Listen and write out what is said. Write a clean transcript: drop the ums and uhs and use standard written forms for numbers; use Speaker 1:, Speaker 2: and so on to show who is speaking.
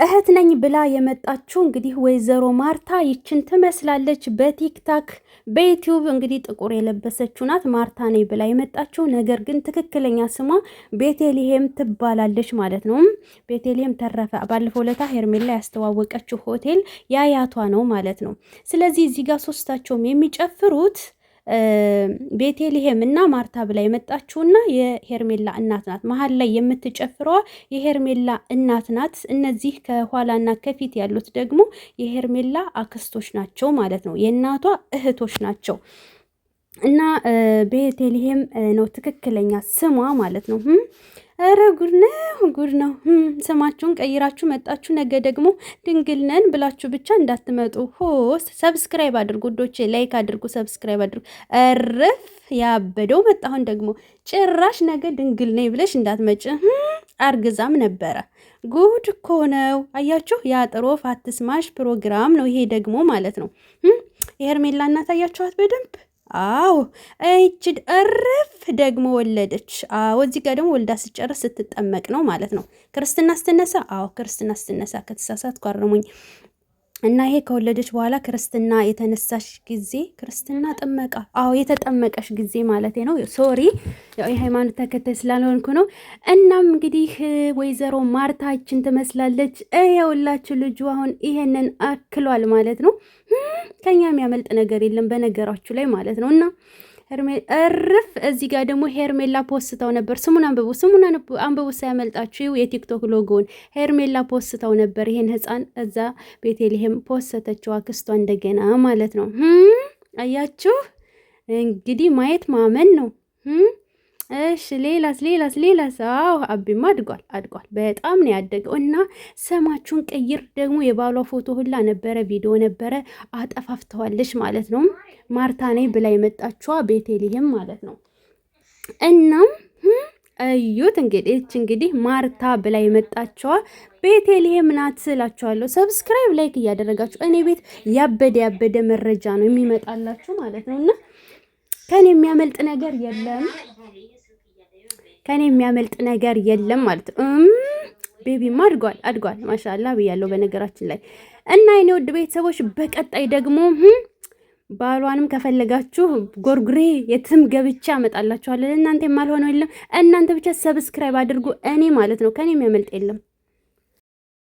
Speaker 1: እህት ነኝ ብላ የመጣችው እንግዲህ ወይዘሮ ማርታ ይችን ትመስላለች። በቲክታክ በዩቲዩብ እንግዲህ ጥቁር የለበሰችው ናት። ማርታ ነኝ ብላ የመጣችው ነገር ግን ትክክለኛ ስሟ ቤተልሔም ትባላለች ማለት ነው። ቤተልሔም ተረፈ ባለፈው ለታ ሄርሜላ ያስተዋወቀችው ሆቴል ያያቷ ነው ማለት ነው። ስለዚህ እዚህ ጋር ሶስታቸውም የሚጨፍሩት ቤተልሔም እና ማርታ ብላ የመጣችውና የሄርሜላ እናት ናት። መሀል ላይ የምትጨፍረዋ የሄርሜላ እናት ናት። እነዚህ ከኋላና ከፊት ያሉት ደግሞ የሄርሜላ አክስቶች ናቸው ማለት ነው። የእናቷ እህቶች ናቸው። እና ቤተልሔም ነው ትክክለኛ ስሟ ማለት ነው። ኧረ ጉድ ነው ጉድ ነው። ስማችሁን ቀይራችሁ መጣችሁ። ነገ ደግሞ ድንግል ነን ብላችሁ ብቻ እንዳትመጡ። ሆስ ሰብስክራይብ አድርጉ ዶቼ፣ ላይክ አድርጉ፣ ሰብስክራይብ አድርጉ። እርፍ ያበደው መጣሁን ደግሞ ጭራሽ ነገ ድንግል ነኝ ብለሽ እንዳትመጭ። አርግዛም ነበረ። ጉድ እኮ ነው። አያችሁ፣ የአጥሮ ፋትስማሽ ፕሮግራም ነው ይሄ ደግሞ ማለት ነው። የሄርሜላ እናት አያችኋት በደንብ። አዎ እቺ እርፍ ደግሞ ወለደች። አዎ እዚህ ጋር ደግሞ ወልዳ ስጨርስ ስትጠመቅ ነው ማለት ነው። ክርስትና ስትነሳ፣ አዎ ክርስትና ስትነሳ፣ ከተሳሳትኩ አርሙኝ። እና ይሄ ከወለደች በኋላ ክርስትና የተነሳሽ ጊዜ ክርስትና ጥመቃ፣ አዎ የተጠመቀሽ ጊዜ ማለት ነው። ሶሪ ያው የሃይማኖት ተከታይ ስላልሆንኩ ነው። እናም እንግዲህ ወይዘሮ ማርታችን ትመስላለች። የውላችሁ ልጁ አሁን ይሄንን አክሏል ማለት ነው። ከኛ የሚያመልጥ ነገር የለም በነገራችሁ ላይ ማለት ነው። እና እርፍ እዚህ ጋር ደግሞ ሄርሜላ ፖስተው ነበር። ስሙን አንብቡ ሳያመልጣችሁ። የቲክቶክ ሎጎውን ሄርሜላ ፖስተው ነበር። ይሄን ህፃን እዛ ቤተልሔም ፖስተችው አክስቷ እንደገና ማለት ነው። አያችሁ እንግዲህ ማየት ማመን ነው። እሺ ሌላስ? አዎ አቢማ አድጓል በጣም ነው ያደገው። እና ስማችሁን ቀይር ደግሞ የባሏ ፎቶ ሁላ ነበረ፣ ቪዲዮ ነበረ፣ አጠፋፍተዋለች ማለት ነው። ማርታ ነኝ ብላ የመጣችዋ ቤተልሔም ማለት ነው። እናም እዩት እንግዲህ ማርታ ብላ የመጣችዋ ቤተልሔም ናት ስላችኋለሁ። ሰብስክራይብ ላይክ እያደረጋችሁ እኔ ቤት ያበደ መረጃ ነው የሚመጣላችሁ ማለት ነው። እና ከኔ የሚያመልጥ ነገር የለም ማለት ነው። ቤቢማ አድጓል ማሻአላ ብያለሁ በነገራችን ላይ። እና የኔ ውድ ቤተሰቦች በቀጣይ ደግሞ ባሏንም ከፈለጋችሁ ጎርጉሬ የትም ገብቻ አመጣላችኋለሁ። እናንተ የማልሆነው የለም። እናንተ ብቻ ሰብስክራይብ አድርጉ። እኔ ማለት ነው ከኔ የሚያመልጥ የለም።